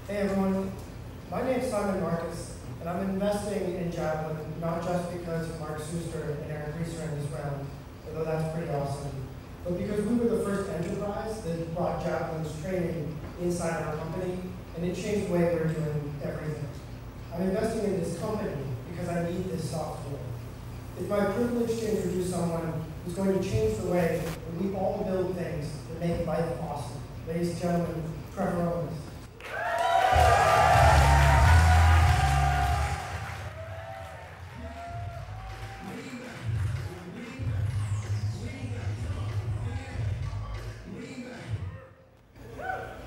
Hey everyone, my name is Simon Marcus, and I'm investing in Javelin not just because of Mark Suster and Eric Reeser in this round, although that's pretty awesome, but because we were the first enterprise that brought Javelin's training inside our company, and it changed the way we're doing everything. I'm investing in this company because I need this software. It's my privilege to introduce someone who's going to change the way that we all build things that make life awesome. Ladies and gentlemen, Trevor Owens.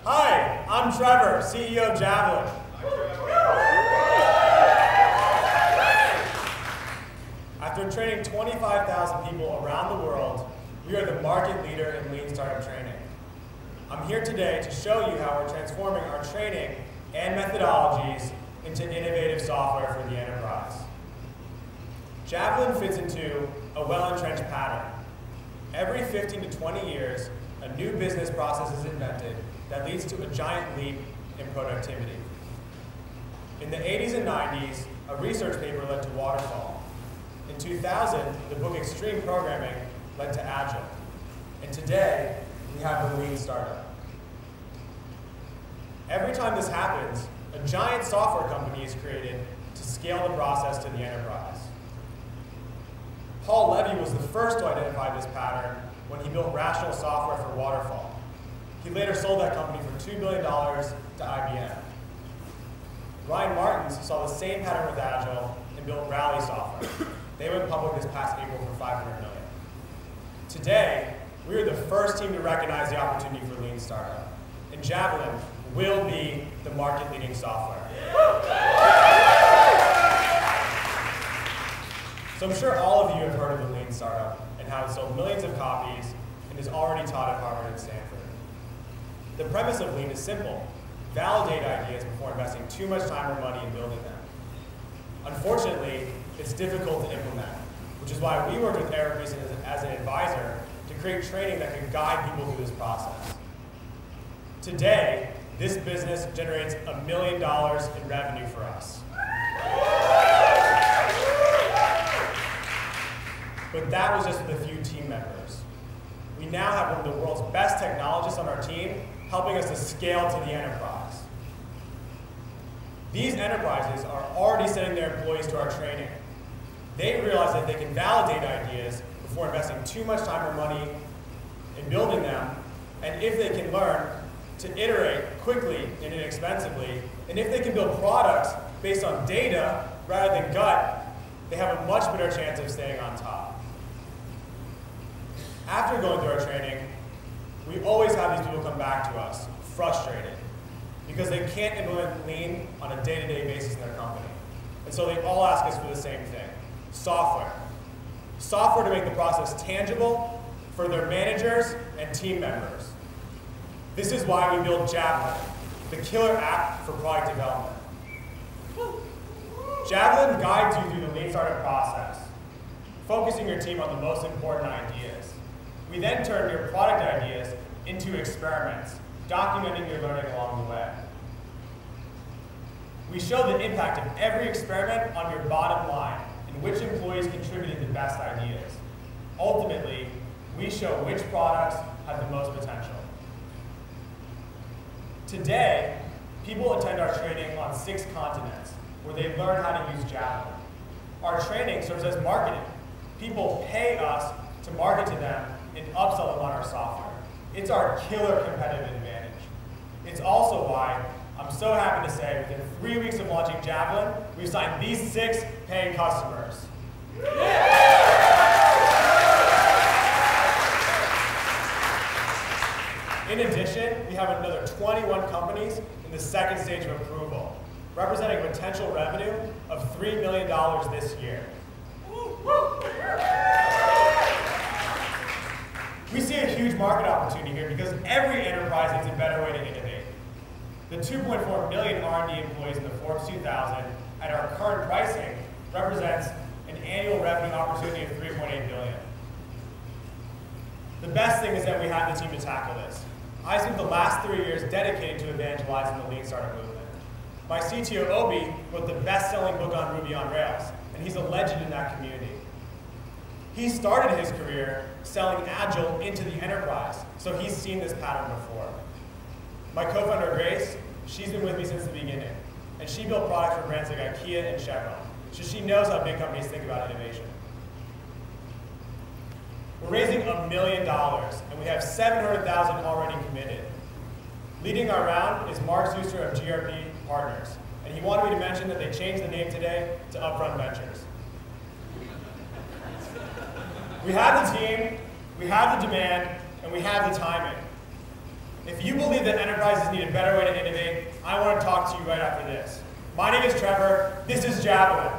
Hi, I'm Trevor, CEO of Javelin. After training 25,000 people around the world, we are the market leader in lean startup training. I'm here today to show you how we're transforming our training and methodologies into innovative software for the enterprise. Javelin fits into a well-entrenched pattern. Every 15 to 20 years, a new business process is invented that leads to a giant leap in productivity. In the 80s and 90s, a research paper led to waterfall. In 2000, the book Extreme Programming led to Agile. And today, we have the lean startup. Every time this happens, a giant software company is created to scale the process to the enterprise. Paul Levy was the first to identify this pattern when he built rational software for waterfall. He later sold that company for $2 billion to IBM. Ryan Martins saw the same pattern with Agile and built Rally software. They went public this past April for $500 million. Today, we are the first team to recognize the opportunity for lean startup, and Javelin will be the market-leading software. So I'm sure all of you have heard of the lean startup and how it sold millions of copies and is already taught at Harvard and Stanford. The premise of lean is simple. Validate ideas before investing too much time or money in building them. Unfortunately, it's difficult to implement, which is why we worked with Eric Reeser as an advisor to create training that can guide people through this process. Today, this business generates $1 million in revenue for us. But that was just with a few team members. We now have one of the world's best technologists on our team helping us to scale to the enterprise. These enterprises are already sending their employees to our training. They realize that they can validate ideas before investing too much time or money in building them, and if they can learn to iterate quickly and inexpensively, and if they can build products based on data rather than gut, they have a much better chance of staying on top. After going through our training, we always have these people come back to us, frustrated, because they can't implement lean on a day-to-day basis in their company. And so they all ask us for the same thing, software. Software to make the process tangible for their managers and team members. This is why we built Javelin, the killer app for product development. Javelin guides you through the lean startup process, focusing your team on the most important ideas. We then turn your product ideas into experiments, documenting your learning along the way. We show the impact of every experiment on your bottom line and which employees contributed the best ideas. Ultimately, we show which products have the most potential. Today, people attend our training on 6 continents, where they learn how to use Javelin. Our training serves as marketing. People pay us to market to them and upsell them on our software. It's our killer competitive advantage. It's also why I'm so happy to say within 3 weeks of launching Javelin, we've signed these 6 paying customers. In addition, we have another 21 companies in the second stage of approval, representing potential revenue of $3 million this year. We see a huge market opportunity here because every enterprise needs a better way to innovate. The 2.4 million R&D employees in the Forbes 2000 at our current pricing represents an annual revenue opportunity of $3.8 billion. The best thing is that we have the team to tackle this. I spent the last 3 years dedicated to evangelizing the lean startup movement. My CTO, Obi, wrote the best-selling book on Ruby on Rails, and he's a legend in that community. He started his career selling Agile into the enterprise, so he's seen this pattern before. My co-founder, Grace, she's been with me since the beginning, and she built products for brands like IKEA and Chevron, so she knows how big companies think about innovation. We're raising $1 million, and we have 700,000 already committed. Leading our round is Mark Zuster of GRP Partners, and he wanted me to mention that they changed the name today to Upfront Ventures. We have the team, we have the demand, and we have the timing. If you believe that enterprises need a better way to innovate, I want to talk to you right after this. My name is Trevor, this is Javelin.